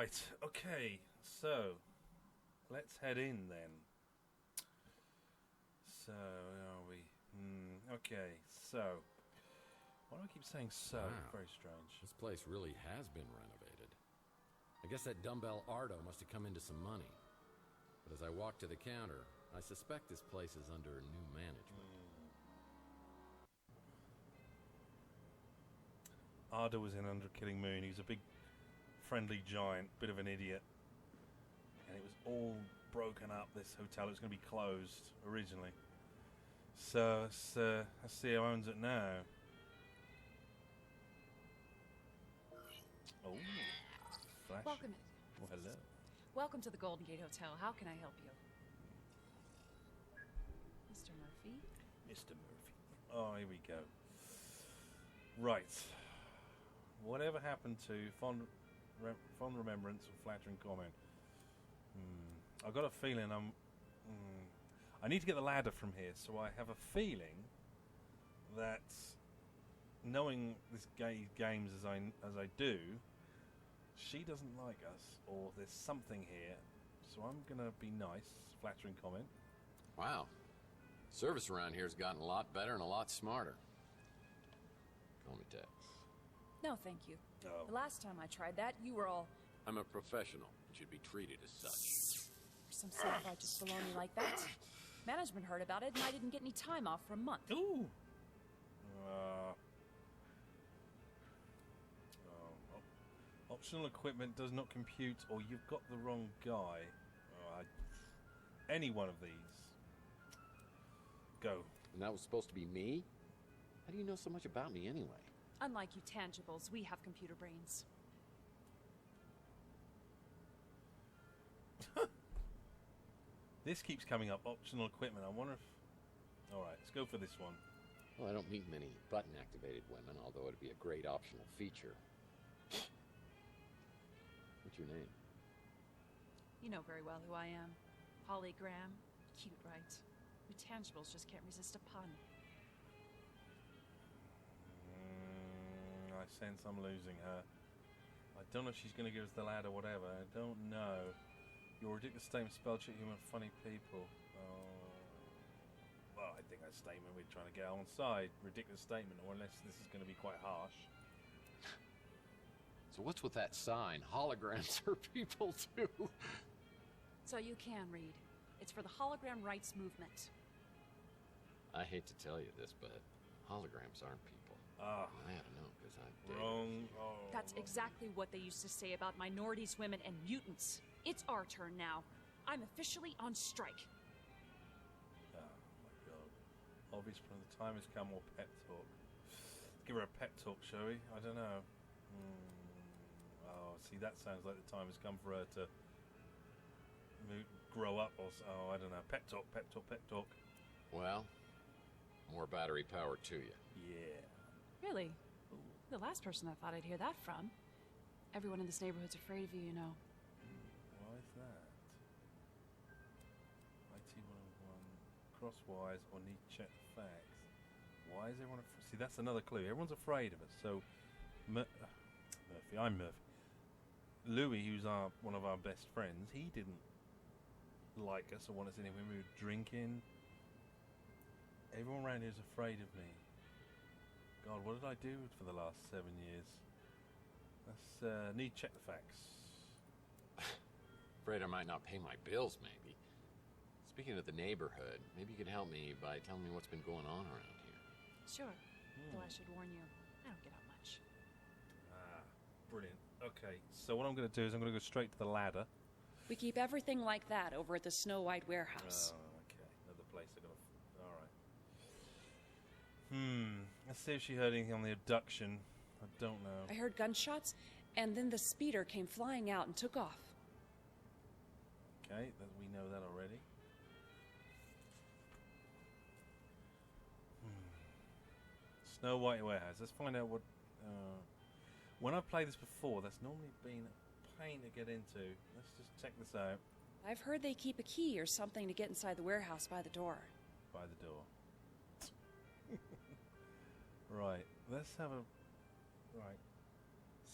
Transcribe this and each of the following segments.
Right, okay, so let's head in then. So, where are we? Okay, so. Why do I keep saying so? Wow. Very strange. This place really has been renovated. I guess that dumbbell Ardo must have come into some money. But as I walk to the counter, I suspect this place is under new management. Ardo was in Under Killing Moon. He was a big, friendly giant, bit of an idiot. And it was all broken up, this hotel. It was going to be closed originally. So, let's see who owns it now. Oh, flash. Welcome. Oh, hello. Welcome to the Golden Gate Hotel. How can I help you? Mr. Murphy? Mr. Murphy. Oh, here we go. Right. Whatever happened to fond remembrance or flattering comment? I've got a feeling I need to get the ladder from here, so I have a feeling that knowing this games as I do, she doesn't like us, or there's something here. So I'm gonna be nice, flattering comment. Wow. Service around here has gotten a lot better and a lot smarter. Call me Tex. No, thank you. Oh. The last time I tried that, you were all... I'm a professional and should be treated as such. For some self-righteous baloney like that. Management heard about it, and I didn't get any time off for a month. Ooh. Optional equipment does not compute, or you've got the wrong guy. Any one of these. Go. And that was supposed to be me? How do you know so much about me anyway? Unlike you tangibles, we have computer brains. This keeps coming up. Optional equipment. I wonder if... Alright, let's go for this one. Well, I don't meet many button-activated women, although it'd be a great optional feature. What's your name? You know very well who I am. Holly Graham. Cute, right? You tangibles just can't resist a pun. I sense I'm losing her. I don't know if she's going to give us the ladder or whatever. I don't know. Your ridiculous statement spell check human funny people. Oh. Well, I think that statement we're trying to get on side. Ridiculous statement, or unless this is going to be quite harsh. So what's with that sign? Holograms are people too. So you can read. It's for the hologram rights movement. I hate to tell you this, but holograms aren't people. Ah. I had to know because I did. Wrong. Oh, That's wrong. exactly what they used to say about minorities, women, and mutants. It's our turn now. I'm officially on strike. Oh my god. Obviously the time has come, or pep talk. Let's give her a pep talk, shall we? I don't know. Oh, see, that sounds like the time has come for her to grow up, or I don't know. Pep talk, pep talk, pep talk. Well, more battery power to you. Yeah. Really? The last person I thought I'd hear that from. Everyone in this neighborhood's afraid of you, you know. Why is that? IT 101, crosswise, or need to check the facts. Why is everyone afraid? See, that's another clue. Everyone's afraid of us. So, Murphy, I'm Murphy. Louis, who's one of our best friends, he didn't like us or want us anywhere. We were drinking. Everyone around here is afraid of me. God, what did I do for the last 7 years? Let's need to check the facts. Afraid I might not pay my bills, maybe. Speaking of the neighborhood, maybe you could help me by telling me what's been going on around here. Sure. Though I should warn you, I don't get out much. Ah, brilliant. Okay, so what I'm going to do is I'm going to go straight to the ladder. We keep everything like that over at the Snow White warehouse. Oh, okay. Another place they're going to... Alright. Let's see if she heard anything on the abduction. I don't know. I heard gunshots, and then the speeder came flying out and took off. Okay, we know that already. Snow White warehouse. Let's find out what... when I've played this before, that's normally been a pain to get into. Let's just check this out. I've heard they keep a key or something to get inside the warehouse by the door. By the door. Right, let's have a... Right.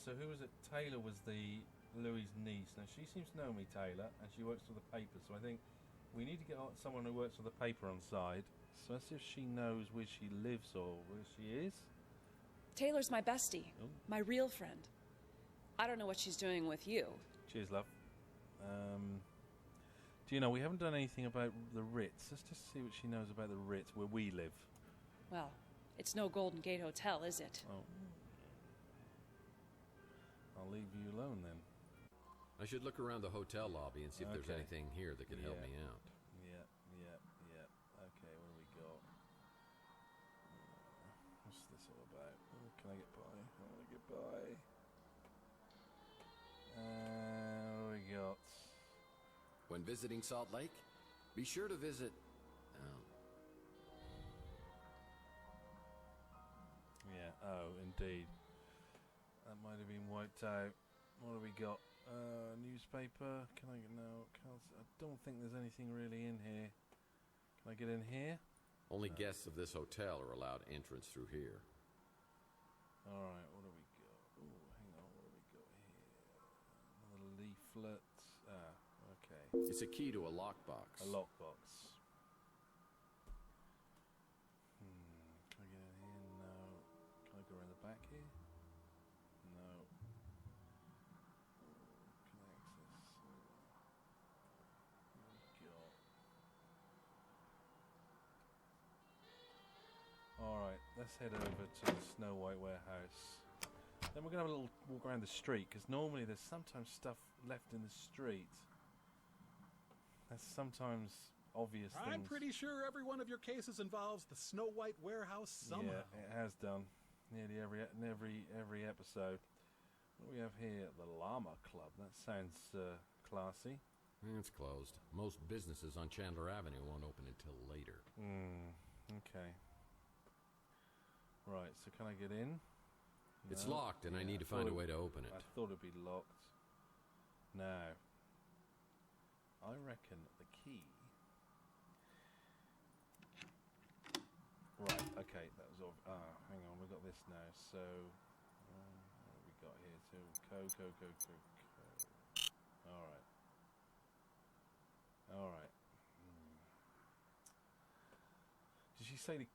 So who was it? Taylor was the Louis' niece. Now, she seems to know me, Taylor, and she works for the paper, so I think we need to get someone who works for the paper on side. So let's see if she knows where she lives or where she is. Taylor's my bestie, Oh. my real friend. I don't know what she's doing with you. Cheers, love. Do you know, we haven't done anything about the Ritz. Let's just see what she knows about the Ritz, where we live. Well, it's no Golden Gate Hotel, is it? Oh. I'll leave you alone then. I should look around the hotel lobby and see if there's Okay. anything here that could help me out. Yeah. Okay, what do we got? What's this all about? Oh, can I get by? I want to get by. What do we got? When visiting Salt Lake, be sure to visit... Yeah, oh, indeed. That might have been wiped out. What do we got? Newspaper. Can I get... No, I don't think there's anything really in here. Can I get in here? Only guests of this hotel are allowed entrance through here. Alright, what do we got? Oh, hang on, what do we got here? Another leaflet. Okay. It's a key to a lockbox. A lockbox. Can I get in here? No. Can I go around the back here? No. Can I access? What do we got? Alright, let's head over to the Snow White warehouse. Then we're going to have a little walk around the street, because normally there's sometimes stuff left in the street. That's sometimes obvious things. I'm pretty sure every one of your cases involves the Snow White warehouse somehow. Yeah, it has done. Nearly every episode. What do we have here? The Llama Club. That sounds classy. It's closed. Most businesses on Chandler Avenue won't open until later. Okay. Right, so can I get in? It's No? locked, and I Yeah, need to find a way to open it. I thought it'd be locked. Now, I reckon the key... Right, okay, that was all... hang on, we've got this now, so... what have we got here too? Co. Alright. Did she say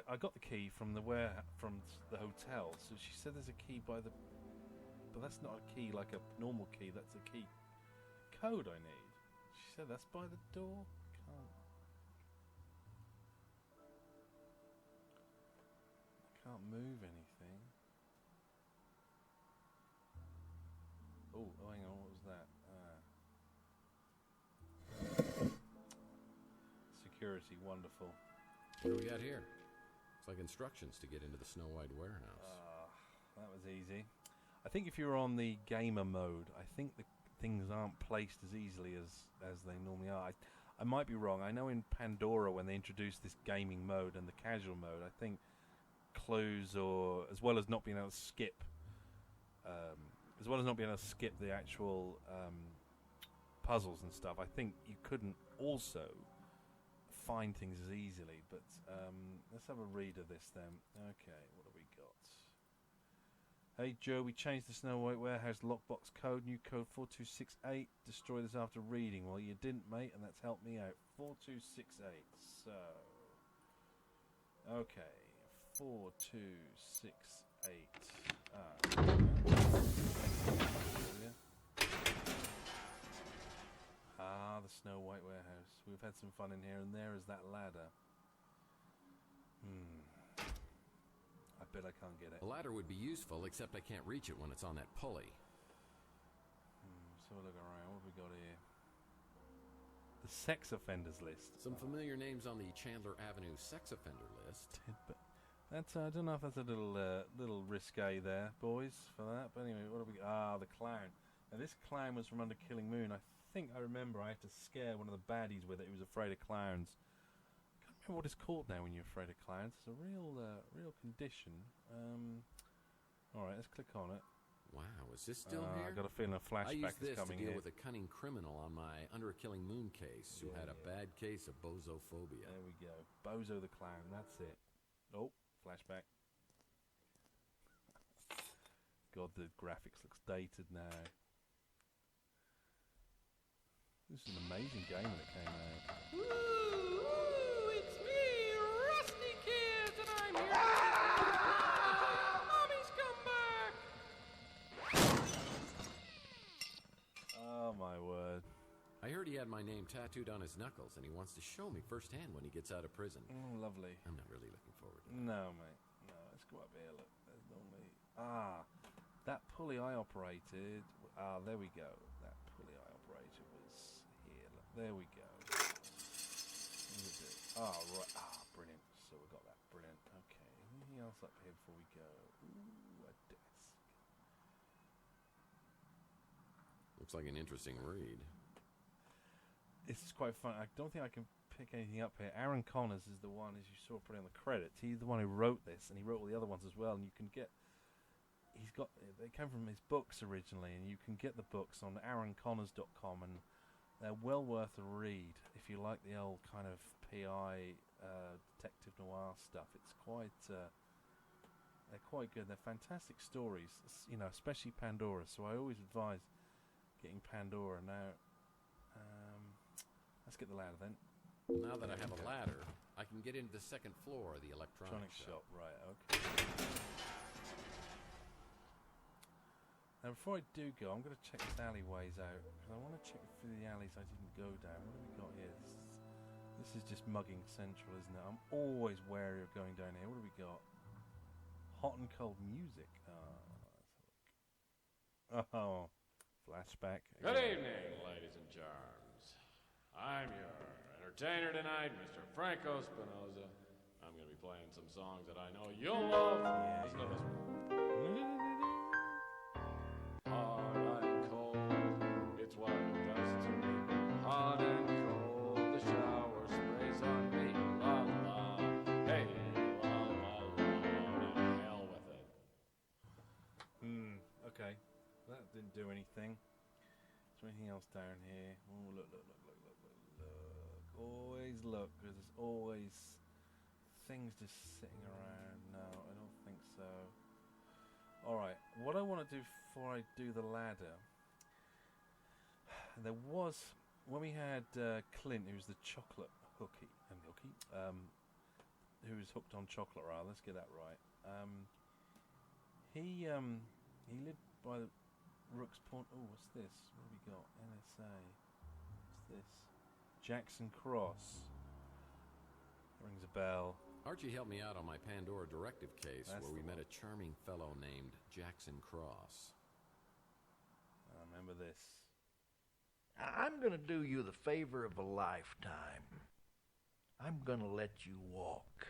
I got the key from the hotel, so she said there's a key by the... But that's not a key like a normal key, that's a key code I need. She said that's by the door? I can't move anything. Oh, hang on, what was that? Security, wonderful. What do we got here? It's like instructions to get into the Snow White warehouse. That was easy. I think if you're on the gamer mode, I think the things aren't placed as easily as they normally are. I might be wrong. I know in Pandora when they introduced this gaming mode and the casual mode, I think clues, or as well as not being able to skip, the actual puzzles and stuff, I think you couldn't also find things as easily. But let's have a read of this then. Okay, what have we got? Hey Joe, we changed the Snow White warehouse lockbox code. New code 4268. Destroy this after reading. Well, you didn't, mate, and that's helped me out. 4268. So, okay, 4268. The Snow White warehouse. We've had some fun in here, and there is that ladder. I bet I can't get it. A ladder would be useful, except I can't reach it when it's on that pulley. So look around. What have we got here? The sex offenders list. Some familiar names on the Chandler Avenue sex offender list. But that's I don't know if that's a little risque there, boys, for that. But anyway, what have we got? The clown. Now this clown was from Under Killing Moon. I think I remember I had to scare one of the baddies with it. He was afraid of clowns. I can't remember what it's called now when you're afraid of clowns. It's a real condition. Alright, let's click on it. Wow, is this still here? I got a feeling a I flashback used is this to coming deal here. with a cunning criminal on my Under a Killing Moon case who had a bad case of bozophobia. There we go. Bozo the Clown, that's it. Oh, flashback. God, the graphics looks dated now. This is an amazing game when it came out. Ooh, it's me, Rusty Kids, and I'm here. Mommy's come back. Oh my word. I heard he had my name tattooed on his knuckles, and he wants to show me firsthand when he gets out of prison. Oh, lovely. I'm not really looking forward to it. No, mate. No, let's go up here. Look, there's no me. That pulley I operated. There we go. That pulley I operated was here. Look, there we go. Right. Brilliant. So we got that. Brilliant. Okay. Anything else up here before we go? Ooh, a desk. Looks like an interesting read. This is quite fun. I don't think I can pick anything up here. Aaron Connors is the one, as you saw, put on the credits. He's the one who wrote this, and he wrote all the other ones as well. And you can get. They came from his books originally, and you can get the books on aaronconnors.com, and they're well worth a read if you like the old kind of PI detective noir stuff. It's quite. They're quite good. They're fantastic stories, especially Pandora. So I always advise getting Pandora now. Let's get the ladder then. Now that I have a ladder, I can get into the second floor of the electronics shop. Right, okay. Now before I do go, I'm going to check these alleyways out, because I want to check through the alleys I didn't go down. What have we got here? This is just mugging central, isn't it? I'm always wary of going down here. What have we got? Hot and cold music. Oh, flashback. Good evening, ladies and germs. I'm your entertainer tonight, Mr. Franco Spinoza. I'm going to be playing some songs that I know you'll love. Listen to this one. Hot and cold, it's what it does to me. Hot and cold, the shower sprays on me. La la, hey, la la la, to hell with it. Okay. That didn't do anything. Is there anything else down here? Oh, look. Always look, because there's always things just sitting around. No, I don't think so. Alright, what I want to do before I do the ladder, there was, when we had Clint, who's the chocolate who was hooked on chocolate, rather, let's get that right. He lived by the Rook's Point. Oh, what's this? What have we got? NSA. What's this? Jackson Cross. Rings a bell. Archie helped me out on my Pandora directive case, That's where we the met one. a charming fellow named Jackson Cross. I remember this. I'm going to do you the favor of a lifetime. I'm going to let you walk.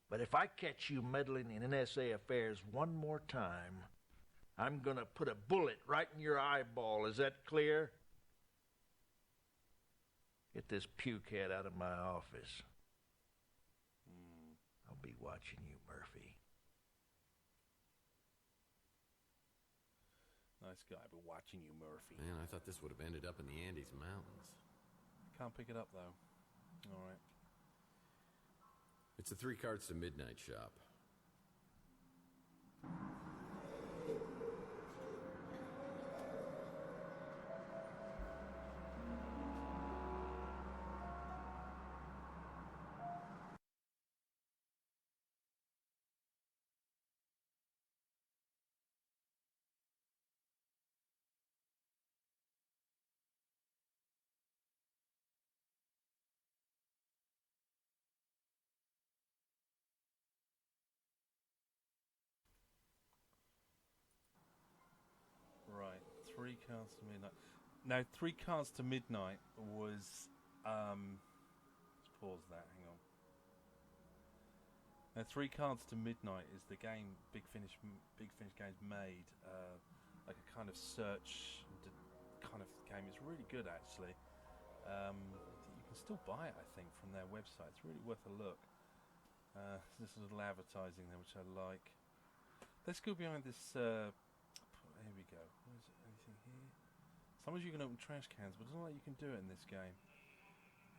But if I catch you meddling in NSA affairs one more time, I'm going to put a bullet right in your eyeball. Is that clear? Get this pukehead out of my office. I'll be watching you, Murphy. Nice guy, but watching you, Murphy. Man, I thought this would have ended up in the Andes Mountains. Can't pick it up, though. Alright. It's a 3 cards to midnight shop. Right, 3 cards to midnight. Now, 3 cards to midnight was, let's pause that, hang on. Now, 3 cards to midnight is the game Big Finish Games made, like a kind of search kind of game. It's really good, actually. You can still buy it, I think, from their website. It's really worth a look. There's a little advertising there, which I like. Let's go behind this. Here we go. Is it anything here? Sometimes you can open trash cans, but it's not like you can do it in this game.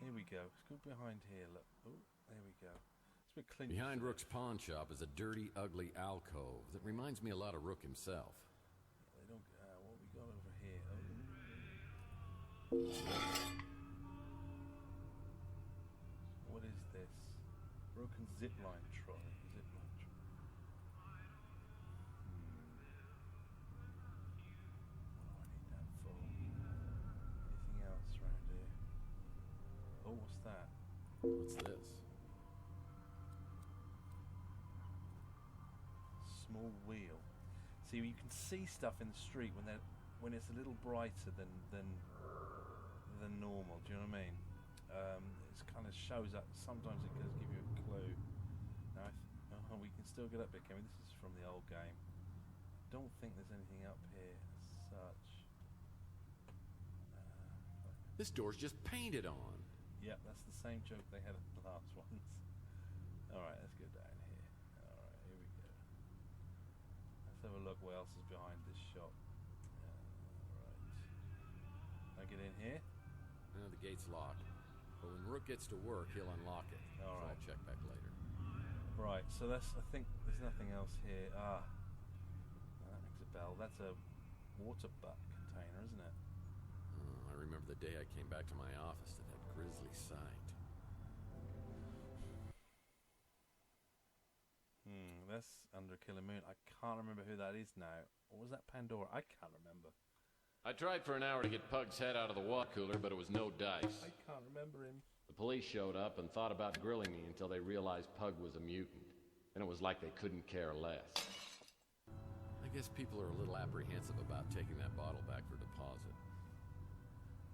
Here we go. Let's go behind here. Look. Oh, there we go. It's a bit clingy. Behind Rook's pawn shop is a dirty, ugly alcove that reminds me a lot of Rook himself. They don't. What we got over here? Oh. What is this? Broken zipline trolley. Zipline trolley. What do I need that for? Anything else around here? Oh, what's that? What's this? Small wheel. See, you can see stuff in the street when it's a little brighter than normal. Do you know what I mean? It kind of shows up. Sometimes it does give you a clue. Now, we can still get up here, can we? This is from the old game. Don't think there's anything up here as such. This door's just painted on. Yep, that's the same joke they had at the last ones. Alright, let's go down here. Alright, here we go. Let's have a look what else is behind this shop. Right. Can I get in here? No, the gate's locked. But when Rook gets to work, he'll unlock it. All So right. I'll check back later. Right, so I think there's nothing else here. That rings a bell. That's a water butt container, isn't it? I remember the day I came back to my office to that grisly sight. That's under Killer Moon. I can't remember who that is now. Or was that Pandora? I can't remember. I tried for an hour to get Pug's head out of the water cooler, but it was no dice. I can't remember him. The police showed up and thought about grilling me until they realized Pug was a mutant. And it was like they couldn't care less. I guess people are a little apprehensive about taking that bottle back for deposit.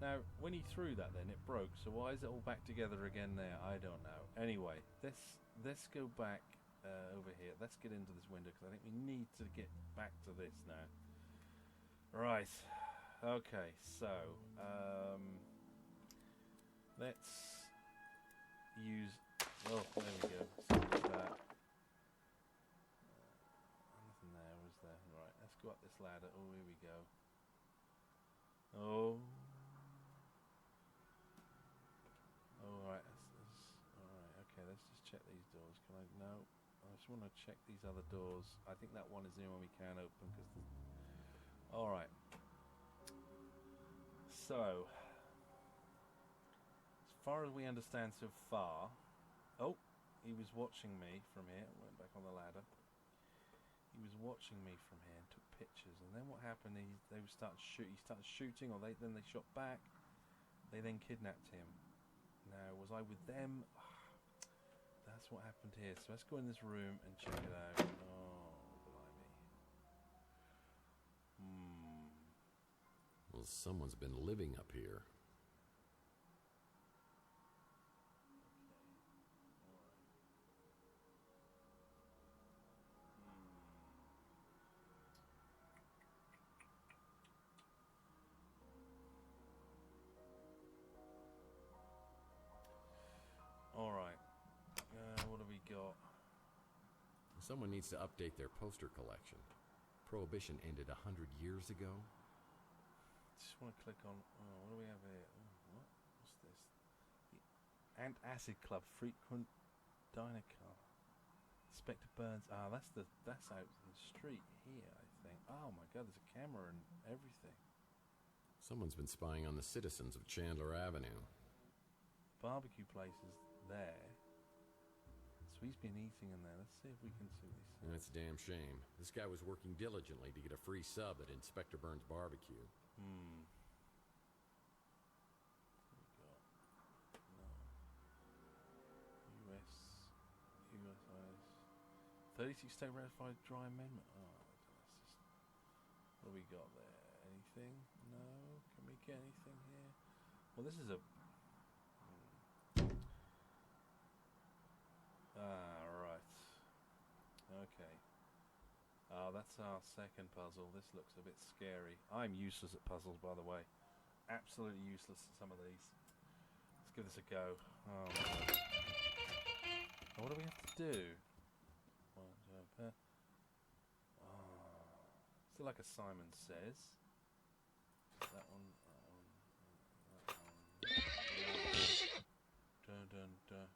Now, when he threw that then, it broke. So why is it all back together again there? I don't know. Anyway, let's go back over here. Let's get into this window because I think we need to get back to this now. Right. Okay, so let's use. Oh, there we go. So there's that. Nothing there, was there? Right, let's go up this ladder. Oh, here we go. Oh. Alright, okay, let's just check these doors. Can I? No. I just want to check these other doors. I think that one is the one we can open because. Alright. So, as far as we understand so far. Oh, he was watching me from here. Went back on the ladder. He was watching me from here and took pictures. And then what happened? He started shooting, or then they shot back. They then kidnapped him. Now, was I with them? That's what happened here. So let's go in this room and check it out. Oh, blimey. Well, someone's been living up here. Alright. What have we got? Someone needs to update their poster collection. Prohibition ended 100 years ago. Just want to click on. Oh, what do we have here? Oh, what's this? The Antacid Club frequent diner car. Inspector Burns. That's out in the street here, I think. Oh my God, there's a camera and everything. Someone's been spying on the citizens of Chandler Avenue. Barbecue places there. So he's been eating in there. Let's see if we can see this. That's a damn shame. This guy was working diligently to get a free sub at Inspector Burns' barbecue. What we got? No. US eyes. 36 state ratified dry amendment. Oh, that's just. What do we got there? Anything? No. Can we get anything here? Well, this is a. Right. Okay. That's our second puzzle. This looks a bit scary. I'm useless at puzzles, by the way. Absolutely useless at some of these. Let's give this a go. Oh, my God. Now, what do we have to do? Is it like a Simon Says? That one. That one. Dun, dun, dun.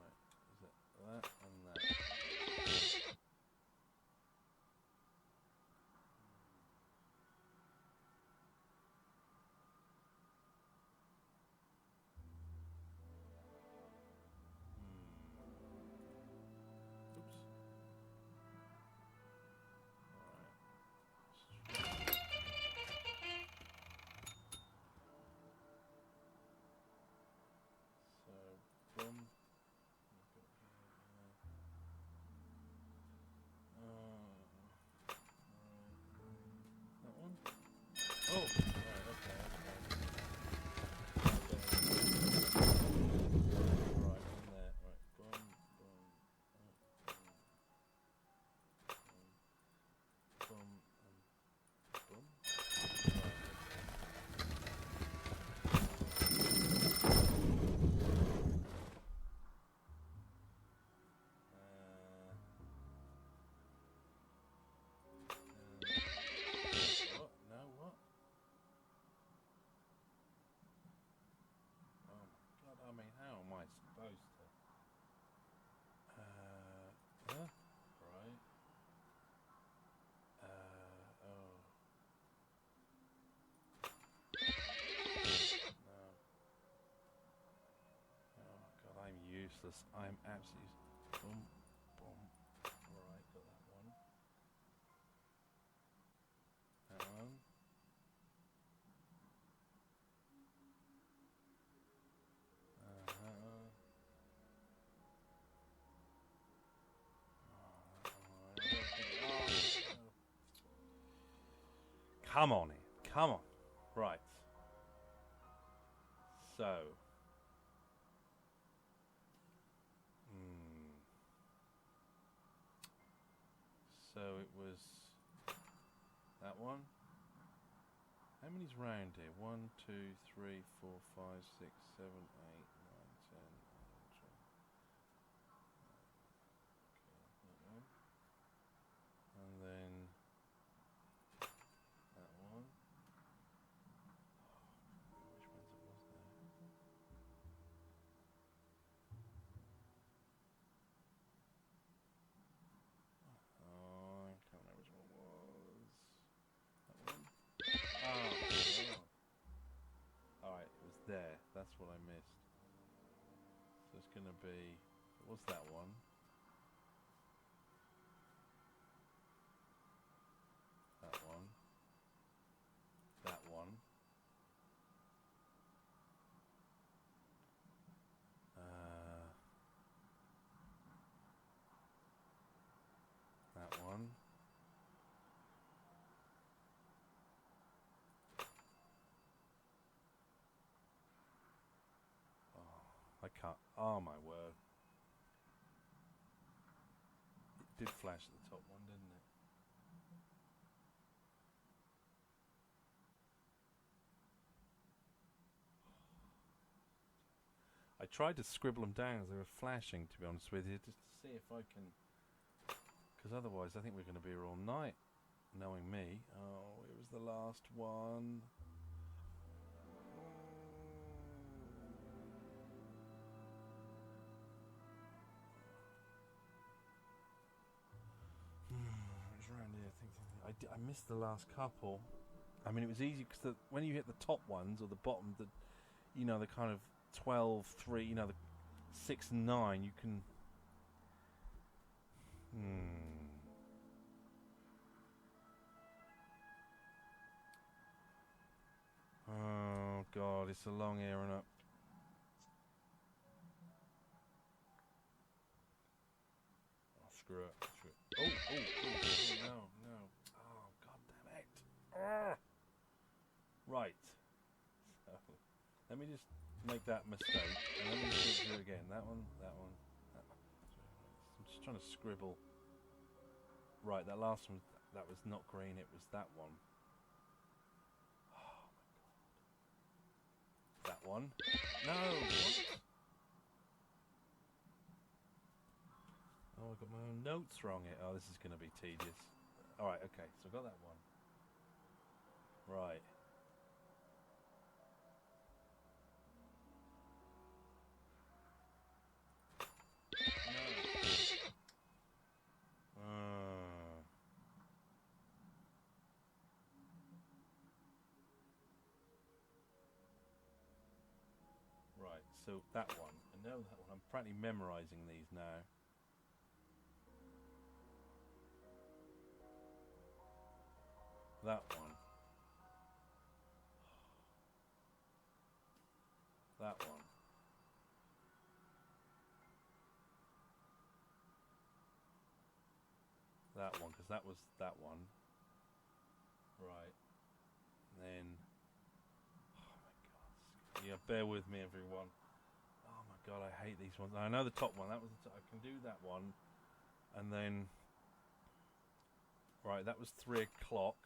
Right. Is it that and that? useless. I am absolutely... Boom, boom. Right, got that one. That one. Come on in. Come on. Right. So. So it was that one. How many's round here? 1, 2, 3, 4, 5, 6, 7, 8, 9, 10, 11, 12. Okay, that one. And then that one. Which ones it was there? Oh, I can't remember which one it was. That one? Oh. Alright, it was there. That's what I missed. So it's going to be... What's that one? That one. That one. That one. I can't. Oh my word. It did flash at the top one, didn't it? I tried to scribble them down as they were flashing, to be honest with you, just to see if I can... Because otherwise I think we're going to be here all night, knowing me. Oh, it was the last one. It's around here. I missed the last couple. I mean, it was easy because when you hit the top ones or the bottom, the kind of 12, 3, the 6 and 9, you can... Oh, God, it's a long here and up. Oh, screw it. Oh, no. Oh, God damn it. Arrgh. Right. So, let me just make that mistake. And let me just do it again. That one. I'm just trying to scribble. Right, that last one, that was not green, it was that one. Oh, my God. That one. No! What? Oh, I got my own notes wrong here. Oh, this is going to be tedious. Alright, okay, so I got that one. Right. Right, so that one. I know that one. I'm practically memorising these now. That one. That one. That one, because that was that one. Right. Then... Oh my God. Yeah, bear with me, everyone. Oh my God, I hate these ones. I know the top one. That was I can do that one. And then... Right, that was 3 o'clock.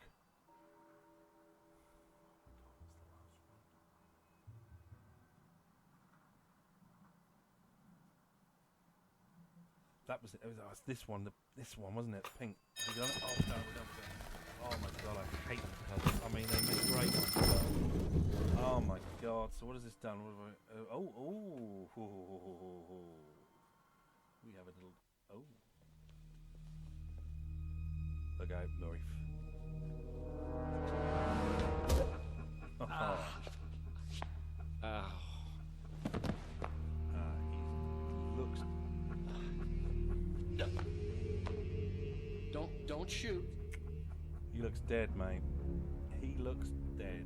That was it. It was this one. This one, wasn't it? The pink. Have we done it? Oh no, we done it. Oh my God, I hate the colours. I mean, they make great ones. Oh my God. So what has this done? What have I, we have a little. Oh. Look out, Norif. He looks don't shoot. He looks dead, mate. He looks dead.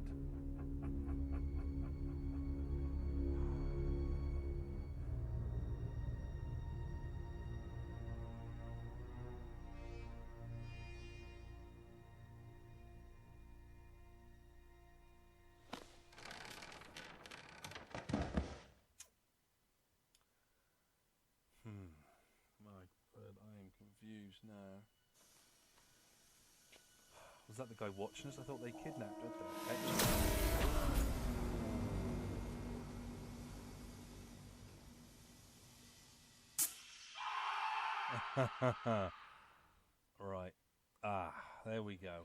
But I am confused now. Was that the guy watching us? I thought they kidnapped us. Right. Ah, there we go.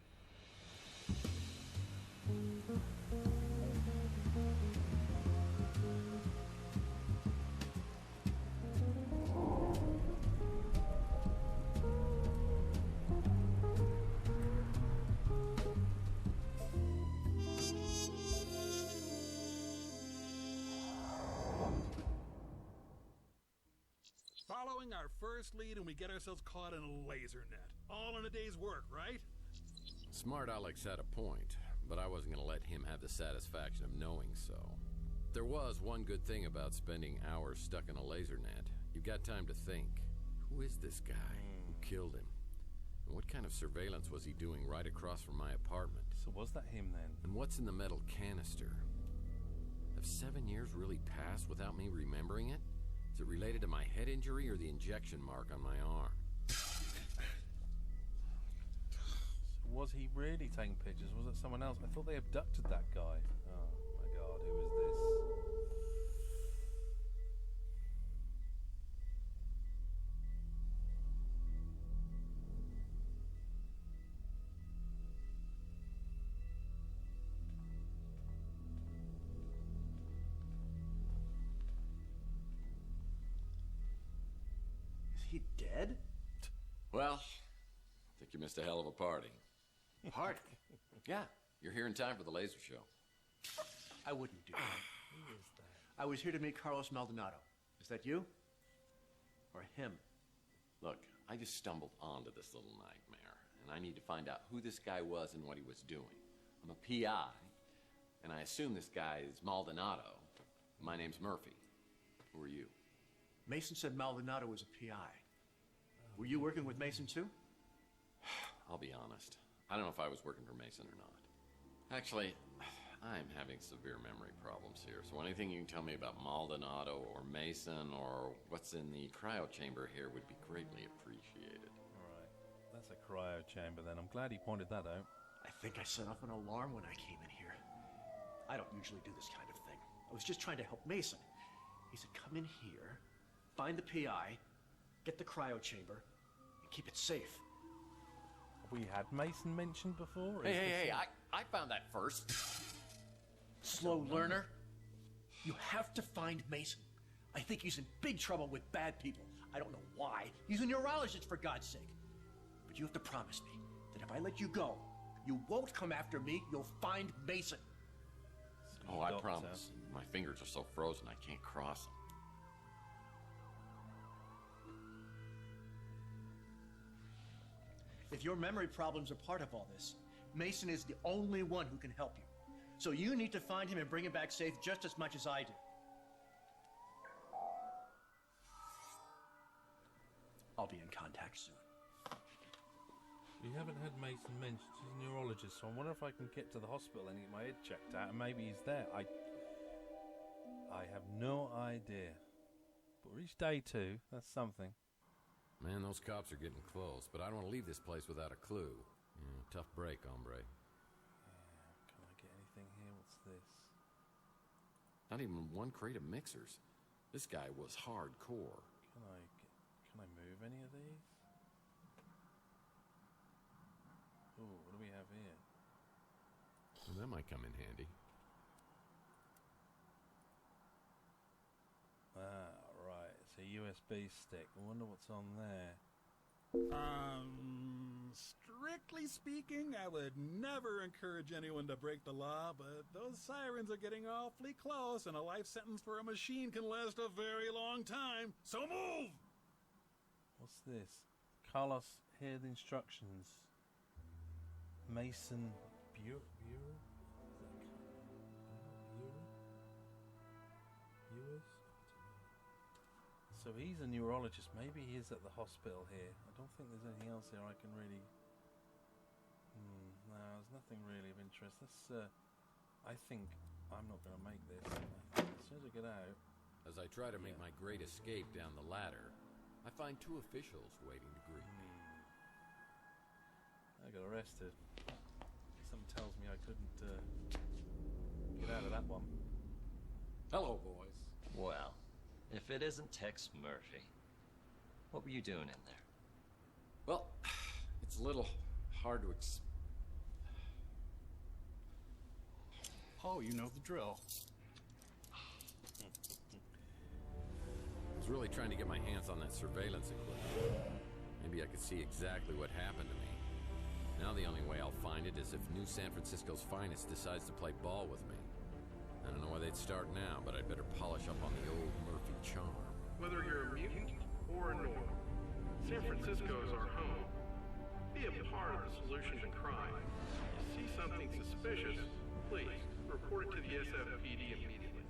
Following our first lead and we get ourselves caught in a laser net. All in a day's work, right? Smart Alex had a point, but I wasn't going to let him have the satisfaction of knowing so. There was one good thing about spending hours stuck in a laser net. You got time to think. Who is this guy? Who killed him? And what kind of surveillance was he doing right across from my apartment? So was that him then? And what's in the metal canister? Have 7 years really passed without me remembering it? Is it related to my head injury or the injection mark on my arm? Was he really taking pictures? Was it someone else? I thought they abducted that guy. Oh my god, who is this? Is he dead? Well, I think you missed a hell of a party. Party? Yeah, you're here in time for the laser show. I wouldn't do that. Who is that? I was here to meet Carlos Maldonado. Is that you? Or him? Look, I just stumbled onto this little nightmare, and I need to find out who this guy was and what he was doing. I'm a PI, and I assume this guy is Maldonado. My name's Murphy. Who are you? Mason said Maldonado was a PI. Were you working with Mason too? I'll be honest. I don't know if I was working for Mason or not. Actually, I'm having severe memory problems here, so anything you can tell me about Maldonado or Mason or what's in the cryo chamber here would be greatly appreciated. Alright, that's a cryo chamber then. I'm glad he pointed that out. I think I set off an alarm when I came in here. I don't usually do this kind of thing. I was just trying to help Mason. He said, come in here, find the PI, get the cryo chamber, and keep it safe. We had Mason mentioned before? Hey, I found that first. Slow learner. You have to find Mason. I think he's in big trouble with bad people. I don't know why. He's a neurologist, for God's sake. But you have to promise me that if I let you go, you won't come after me. You'll find Mason. Oh, I promise. My fingers are so frozen I can't cross them. If your memory problems are part of all this, Mason is the only one who can help you. So you need to find him and bring him back safe just as much as I do. I'll be in contact soon. You haven't had Mason mentioned. He's a neurologist, so I wonder if I can get to the hospital and get my head checked out, and maybe he's there. I have no idea. But we're each day 2. That's something. Man, those cops are getting close, but I don't want to leave this place without a clue. Tough break, hombre. Yeah, can I get anything here? What's this? Not even one crate of mixers. This guy was hardcore. Can I move any of these? Ooh, what do we have here? Well, that might come in handy. Ah, right. It's a USB stick. I wonder what's on there. Strictly speaking, I would never encourage anyone to break the law, but those sirens are getting awfully close, and a life sentence for a machine can last a very long time. So move! What's this? Carlos, hear the instructions. Mason Bureau? So he's a neurologist. Maybe he is at the hospital here. I don't think there's anything else here I can really... no, there's nothing really of interest. I think I'm not going to make this. As soon as I get out... As I try to make my great escape down the ladder, I find two officials waiting to greet me. I got arrested. Something tells me I couldn't get out of that one. Hello, boys. Well, if it isn't Tex Murphy, what were you doing in there? Well, it's a little hard to Oh, you know the drill. I was really trying to get my hands on that surveillance equipment. Maybe I could see exactly what happened to me. Now the only way I'll find it is if New San Francisco's finest decides to play ball with me. I don't know why they'd start now, but I'd better polish up on the old Murphy charm. Whether you're a mutant or a normal, San Francisco is our home. Be a part of the solution to crime. You see something suspicious, please report it to the SFPD immediately.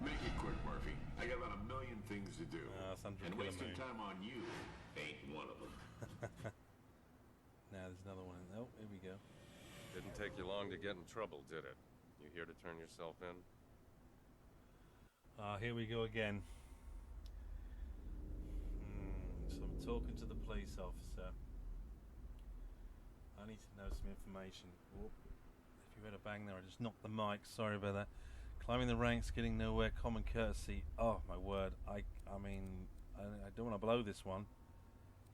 Make it quick, Murphy. I got about a million things to do. And wasting moon. time on you ain't one of them. Now there's another one. Oh, here we go. Didn't take you long to get in trouble, did it? You here to turn yourself in? Here we go again. So I'm talking to the police officer. I need to know some information. Whoop. If you heard a bang there, I just knocked the mic. Sorry about that. Climbing the ranks, getting nowhere, common courtesy. Oh, my word. I mean, I don't want to blow this one.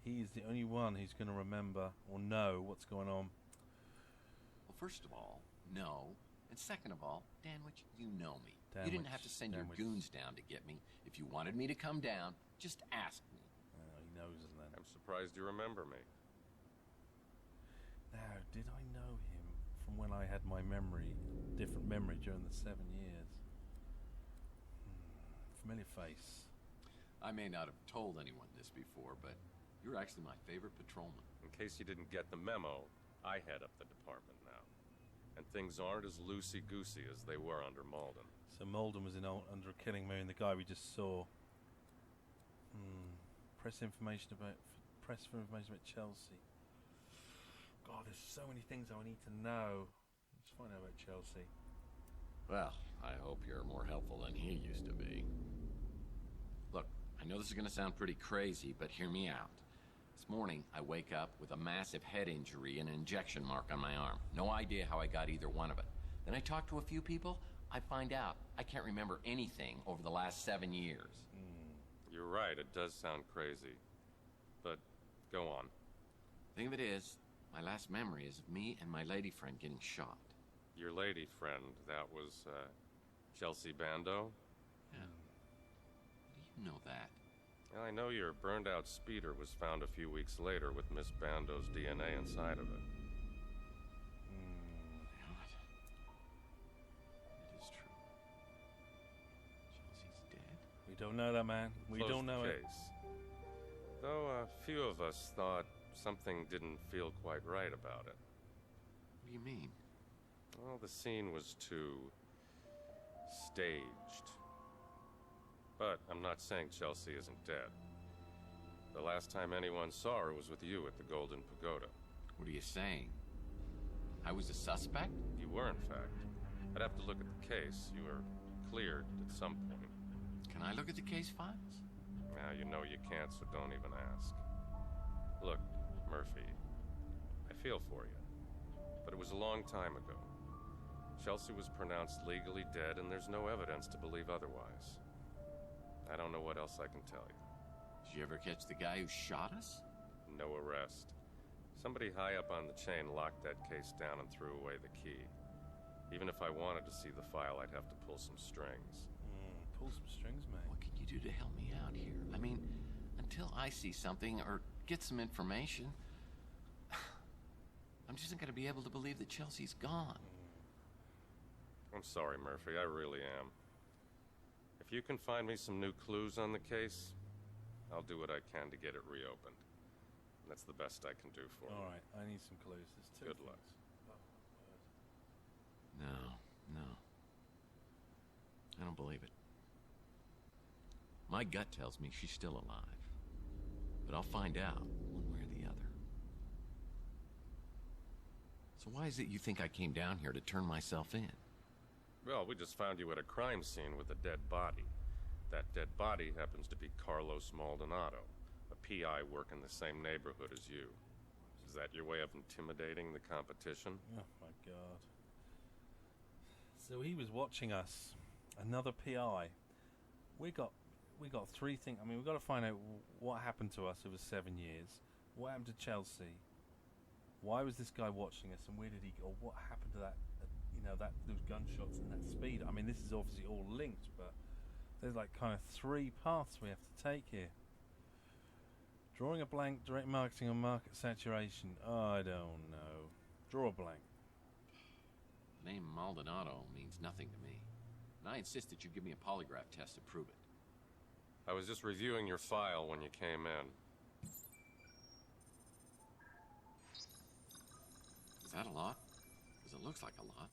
He is the only one who's going to remember or know what's going on. Well, first of all, no. And second of all, Danwich, you know me. Danwich, you didn't have to send Danwich. your goons down to get me. If you wanted me to come down, just ask me. He knows that. I'm surprised you remember me. Now, did I know him from when I had my memory, different memory during the 7 years? Familiar face. I may not have told anyone this before, but you're actually my favorite patrolman. In case you didn't get the memo, I head up the department now. And things aren't as loosey-goosey as they were under Malden. So Malden was under Killing Moon, the guy we just saw. Press for information about Chelsea. God, there's so many things I need to know. Let's find out about Chelsea. Well, I hope you're more helpful than he used to be. Look, I know this is going to sound pretty crazy, but hear me out. This morning, I wake up with a massive head injury and an injection mark on my arm. No idea how I got either one of it. Then I talk to a few people. I find out I can't remember anything over the last 7 years. You're right, it does sound crazy. But go on. The thing of it is, my last memory is of me and my lady friend getting shot. Your lady friend, that was, Chelsea Bando? Yeah. How do you know that? Well, I know your burned-out speeder was found a few weeks later with Miss Bando's DNA inside of it. It is true. Chelsea's dead? We don't know that, man. We Closed don't know case. it. Though a few of us thought something didn't feel quite right about it. What do you mean? Well, the scene was too staged. But I'm not saying Chelsea isn't dead. The last time anyone saw her was with you at the Golden Pagoda. What are you saying? I was a suspect? You were, in fact. I'd have to look at the case. You were cleared at some point. Can I look at the case files? Now, you know you can't, so don't even ask. Look, Murphy, I feel for you. But it was a long time ago. Chelsea was pronounced legally dead, and there's no evidence to believe otherwise. I don't know what else I can tell you. Did you ever catch the guy who shot us? No arrest. Somebody high up on the chain locked that case down and threw away the key. Even if I wanted to see the file, I'd have to pull some strings. Pull some strings, mate. What can you do to help me out here? I mean, until I see something or get some information, I'm just not going to be able to believe that Chelsea's gone. I'm sorry, Murphy, I really am. If you can find me some new clues on the case, I'll do what I can to get it reopened. That's the best I can do for you. All right, I need some clues. There's two. Good luck. No. I don't believe it. My gut tells me she's still alive. But I'll find out one way or the other. So why is it you think I came down here to turn myself in? Well, we just found you at a crime scene with a dead body. That dead body happens to be Carlos Maldonado, a PI working the same neighborhood as you. Is that your way of intimidating the competition? Oh my god. So he was watching us. Another PI. We got three things. I mean, we've got to find out what happened to us over 7 years. What happened to Chelsea? Why was this guy watching us, and where did he go? What happened to that? Those gunshots and that speed. I mean, this is obviously all linked, but there's like kind of three paths we have to take here. Drawing a blank, direct marketing, or market saturation. I don't know. Draw a blank. The name Maldonado means nothing to me. And I insist that you give me a polygraph test to prove it. I was just reviewing your file when you came in. Is that a lot? Because it looks like a lot.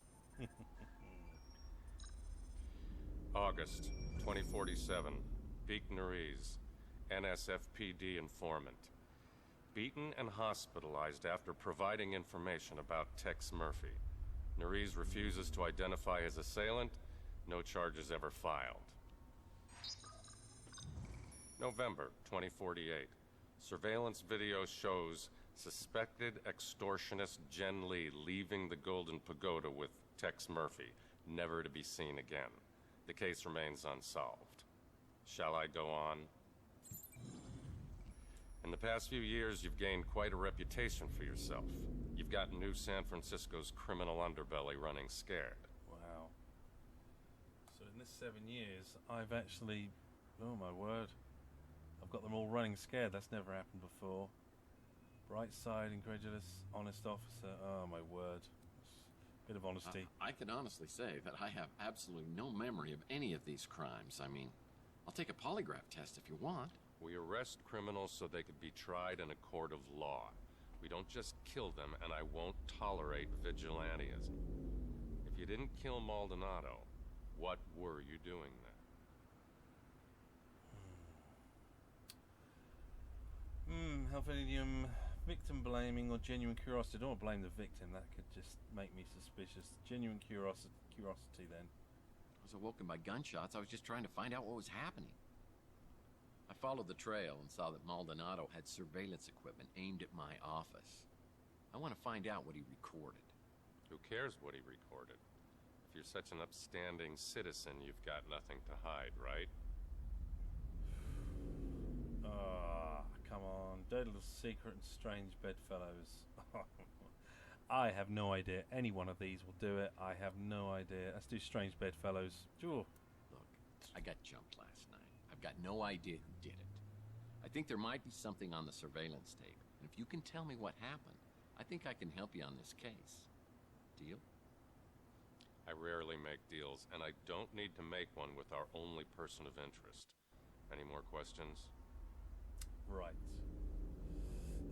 August 2047. Beek Nariz, NSFPD informant. Beaten and hospitalized after providing information about Tex Murphy. Nariz refuses to identify his assailant. No charges ever filed. November 2048. Surveillance video shows suspected extortionist Jen Lee leaving the Golden Pagoda with Tex Murphy, never to be seen again. The case remains unsolved. Shall I go on? In the past few years, you've gained quite a reputation for yourself. You've got New San Francisco's criminal underbelly running scared. Wow. So in this 7 years, I've actually... Oh my word. I've got them all running scared. That's never happened before. Bright side, incredulous, honest officer. Oh my word. Bit of honesty. I can honestly say that I have absolutely no memory of any of these crimes. I mean, I'll take a polygraph test if you want. We arrest criminals so they could be tried in a court of law. We don't just kill them, and I won't tolerate vigilantism. If you didn't kill Maldonado, what were you doing then? Helvinium, victim blaming or genuine curiosity. Don't blame the victim, that could just make me suspicious. Genuine curiosity then. I was awoken by gunshots. I was just trying to find out what was happening. I followed the trail and saw that Maldonado had surveillance equipment aimed at my office. I want to find out what he recorded. Who cares what he recorded? If you're such an upstanding citizen, you've got nothing to hide, right? Come on. Dirty little secret and strange bedfellows. I have no idea any one of these will do it. I have no idea. Let's do strange bedfellows. Sure. Look, I got jumped last night. I've got no idea who did it. I think there might be something on the surveillance tape. And if you can tell me what happened, I think I can help you on this case. Deal? I rarely make deals, and I don't need to make one with our only person of interest. Any more questions? Right.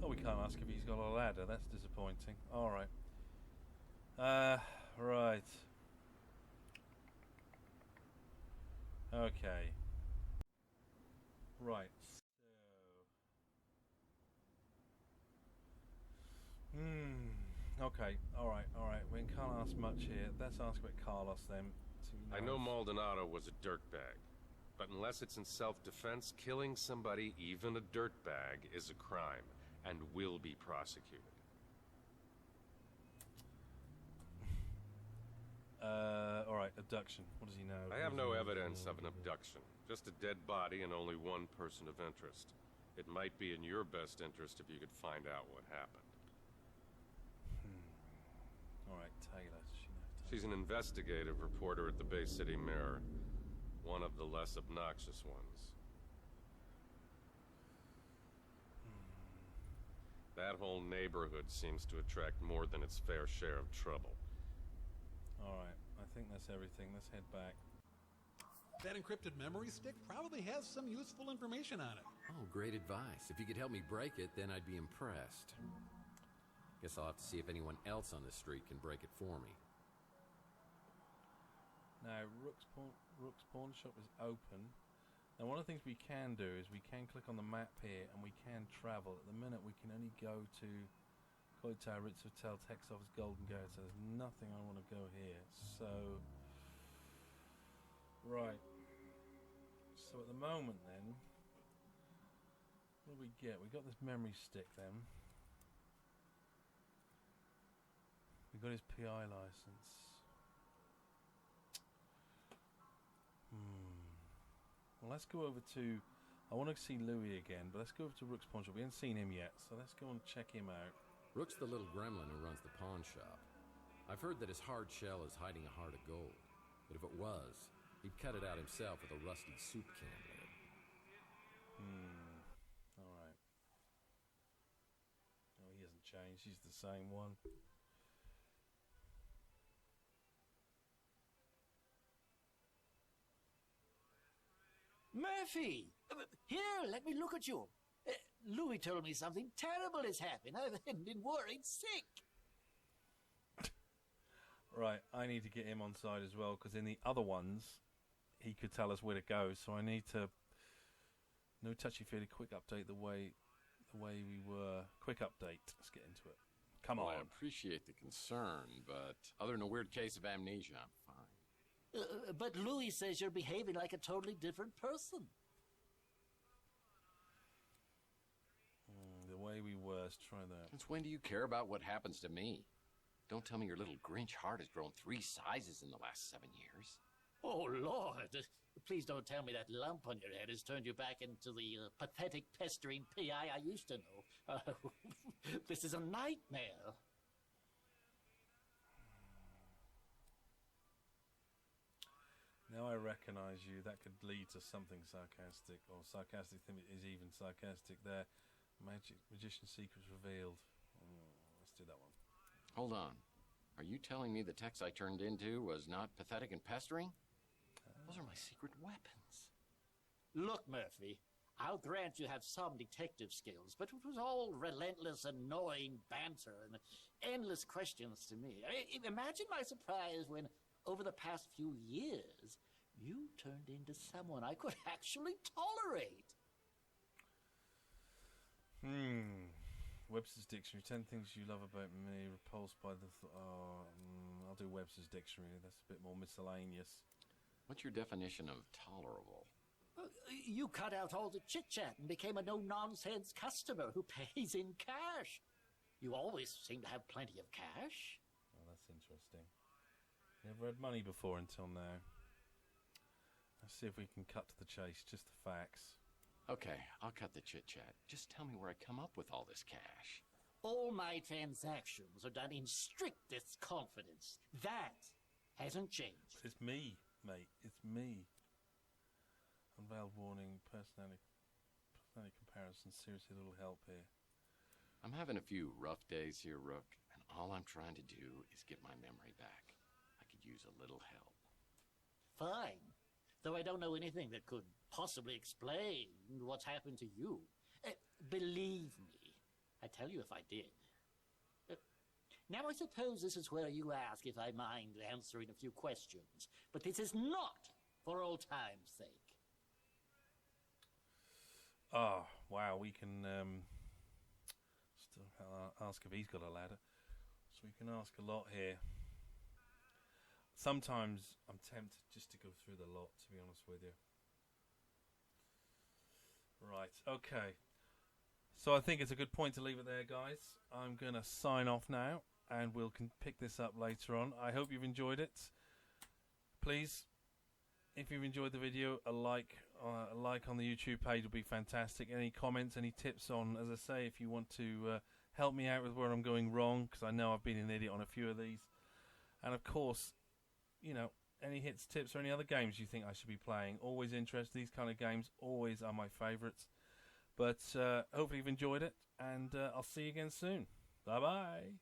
Oh, we can't ask if he's got a ladder. That's disappointing. All right. Right. Okay. Right. So. Okay. All right. We can't ask much here. Let's ask about Carlos then. I know Maldonado was a dirtbag. But unless it's in self-defense, killing somebody, even a dirtbag, is a crime and will be prosecuted. All right, abduction. What does he know? I have no evidence of an abduction. Just a dead body and only one person of interest. It might be in your best interest if you could find out what happened. All right, Taylor. She's an investigative reporter at the Bay City Mirror. One of the less obnoxious ones. That whole neighborhood seems to attract more than its fair share of trouble. Alright, I think that's everything. Let's head back. That encrypted memory stick probably has some useful information on it. Oh, great advice. If you could help me break it, then I'd be impressed. Guess I'll have to see if anyone else on the street can break it for me. Now, Rook's Pawn Shop is open. Now, one of the things we can do is we can click on the map here and we can travel. At the minute, we can only go to Coy Tower, Ritz Hotel, Tex Office, Golden Gate. So there's nothing I want to go here. So, right. So at the moment then, what do we get? We got this memory stick then. We got his PI license. Well, let's go over to... I want to see Louis again, but let's go over to Rook's Pawn Shop. We haven't seen him yet, so let's go and check him out. Rook's the little gremlin who runs the pawn shop. I've heard that his hard shell is hiding a heart of gold. But if it was, he'd cut it out himself with a rusty soup can lid. Alright. Oh, he hasn't changed. He's the same one. Murphy! Here, let me look at you. Louis told me something terrible has happened. I've been worried sick. Right, I need to get him on side as well, because in the other ones, he could tell us where to go, so I need to... No touchy-feely, quick update the way we were. Quick update. Let's get into it. Come on. I appreciate the concern, but other than a weird case of amnesia, I'm fine. But Louis says you're behaving like a totally different person. The way we were. Let's try that. Since when do you care about what happens to me? Don't tell me your little Grinch heart has grown 3 sizes in the last 7 years. Oh, Lord. Please don't tell me that lump on your head has turned you back into the pathetic, pestering P.I. I used to know. This is a nightmare. Now I recognize you. That could lead to something sarcastic, or sarcastic thing is even sarcastic there. Magician secrets revealed. Let's do that one. Hold on. Are you telling me the text I turned into was not pathetic and pestering? Those are my secret weapons. Look, Murphy, I'll grant you have some detective skills, but it was all relentless, annoying banter and endless questions to me. Imagine my surprise when, over the past few years, you turned into someone I could actually tolerate. Webster's Dictionary. 10 things you love about me. Repulsed by the... I'll do Webster's Dictionary. That's a bit more miscellaneous. What's your definition of tolerable? You cut out all the chit-chat and became a no-nonsense customer who pays in cash. You always seem to have plenty of cash. Oh, that's interesting. Never had money before until now. Let's see if we can cut to the chase. Just the facts. Okay, I'll cut the chit-chat. Just tell me where I come up with all this cash. All my transactions are done in strictest confidence. That hasn't changed. It's me, mate. It's me. Unveiled warning, personality comparison, seriously little help here. I'm having a few rough days here, Rook, and all I'm trying to do is get my memory back. I could use a little help. Fine. Though I don't know anything that could possibly explain what's happened to you. Believe me, I'd tell you if I did. Now I suppose this is where you ask if I mind answering a few questions, but this is not for old time's sake. Oh, wow, we can still ask if he's got a ladder. So we can ask a lot here. Sometimes I'm tempted just to go through the lot, to be honest with you. Right, okay. So I think it's a good point to leave it there, guys. I'm going to sign off now, and we'll pick this up later on. I hope you've enjoyed it. Please, if you've enjoyed the video, a like on the YouTube page would be fantastic. Any comments, any tips on, as I say, if you want to help me out with where I'm going wrong, because I know I've been an idiot on a few of these. And of course, you know, any hits, tips, or any other games you think I should be playing. Always interested. These kind of games always are my favourites. But hopefully you've enjoyed it, and I'll see you again soon. Bye-bye.